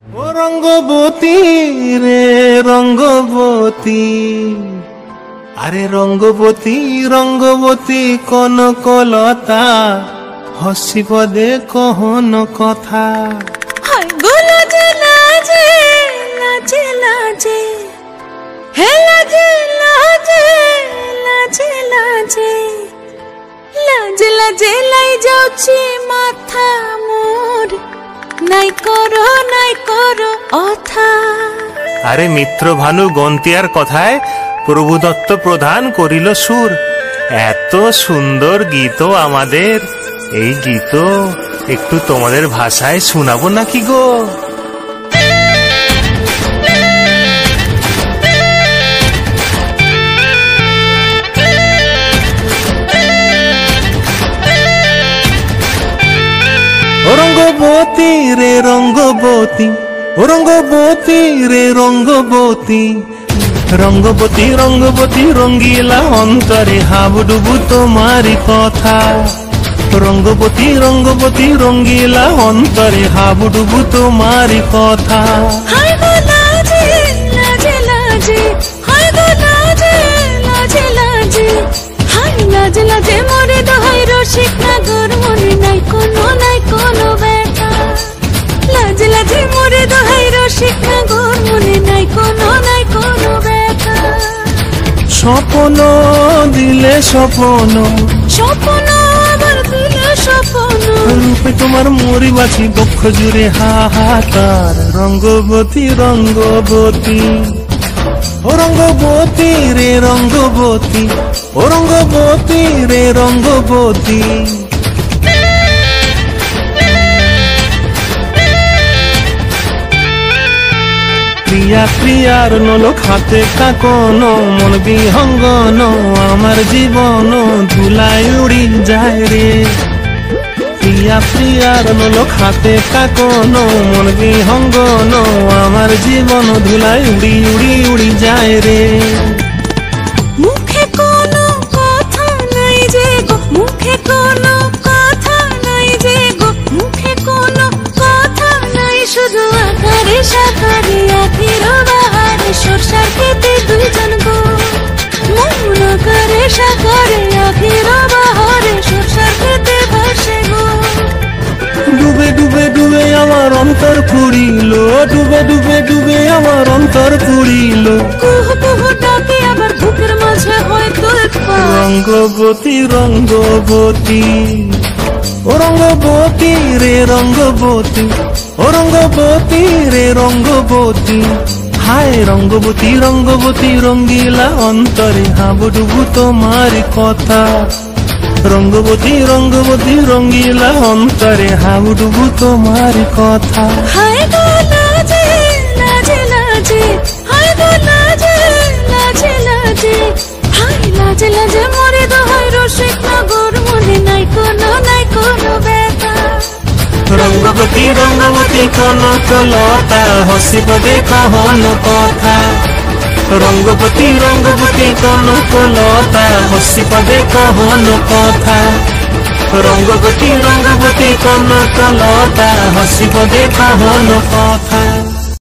ও রঙ্গবতী রে রঙ্গবতী, আরে রঙ্গবতী রঙ্গবতী কনকলতা, হসিব দে কহন কথা। হায় গো লাজে লাজে লাজে লাজে, হে লাজে লাজে লাজে লাজে, লাজে লাজে লাই যাଉଛି মাথা মোর, নাই করো অথা। আরে মিত্র ভানু গন্তিয়ার কথায় প্রভুদত্ত প্রধান করিল সুর। এত সুন্দর গীত আমাদের, এই গীত একটু তোমাদের ভাষায় শোনাবো নাকি গো? রঙ্গবতী রে রঙ্গবতী, রঙ্গবতী রে রঙ্গবতী, রঙ্গবতী রঙ্গবতী রঙ্গিলা অন্তরে হাবুডুবু তোমারি কথা। রঙ্গবতী রঙ্গবতী রঙ্গিলা অন্তরে হাবুডুবু তোমারি কথা। হায় গো লাজে লাজে লাজে, হায় গো লাজে লাজে লাজে, হায় লাজে লাজে মরে দোহাই রসিক নাগর মনে নাই কোনো ব্যথা। লাজে লাজে মরে দোহাই রসিক নাগর মনে নাই কোনো ব্যথা। স্বপ্ন দিলে স্বপ্ন, স্বপ্ন আবার দিলে স্বপ্ন, রূপে তোমার মরি বাছি বক্ষ জুড়ে হাহাকার। রঙ্গবতী রঙ্গবতী, ও রঙ্গবতী রে রঙ্গবতী, ও রঙ্গবতী রে রঙ্গবতী। প্রিয়া প্রিয়ার নলক হাতে কাকন, মন বিহঙ্গন আমার জীবন ধুলায় উড়ি যায় রে। প্রিয়া প্রিয়ার নলক হাতে কাকন, মন বিহঙ্গন আমার জীবন ধুলায় উড়ি উড়ি উড়ি যায় রে। মুখে কোনো কথা নাই যে গো, মুখে কোনো কথা নাই যে গো, মুখে কোনো কথা নাই, শুধু আকারে সাকারে আখির বাহারে সরষার খেতে দুইজন গো। মন আকারে সাকারে আখির বাহারে সরষার খেতে ভাসে গো। ডুবে ডুবে ডুবে আমার অন্তর পুরিল, ডুবে ডুবে ডুবে আমার অন্তর পুরিল। কুহ কুহ ডাকে আবার বুকের মাঝে হয়তো একবার। রঙ্গবতী রঙ্গবতী, ও রঙ্গবতী রে রঙ্গবতী, ও রঙ্গবতী রে রঙ্গবতী। হায় রঙ্গবতী রঙ্গবতী রঙ্গিলা অন্তরে হাবুডুবু তোমার কথা। রঙ্গবতী রঙ্গবতী রঙ্গিলা অন্তরে হাবুডুবু তোমার কথা। হায় গো লাজে লাজে লাজে, হায় গো লাজে লাজে লাজে, হায় লাজে লাজে মরে দোহাই রসিক নগর মনে নাই কোনো ব্যথা। রঙ্গবতী রঙ্গবতী কনকলতা, হসিব দে কহন কথা। রঙ্গবতী রঙ্গবতী কনকলতা, হসিব দে কহন কথা। রঙ্গবতী রঙ্গবতী কনকলতা, হসিব দে কহন কথা।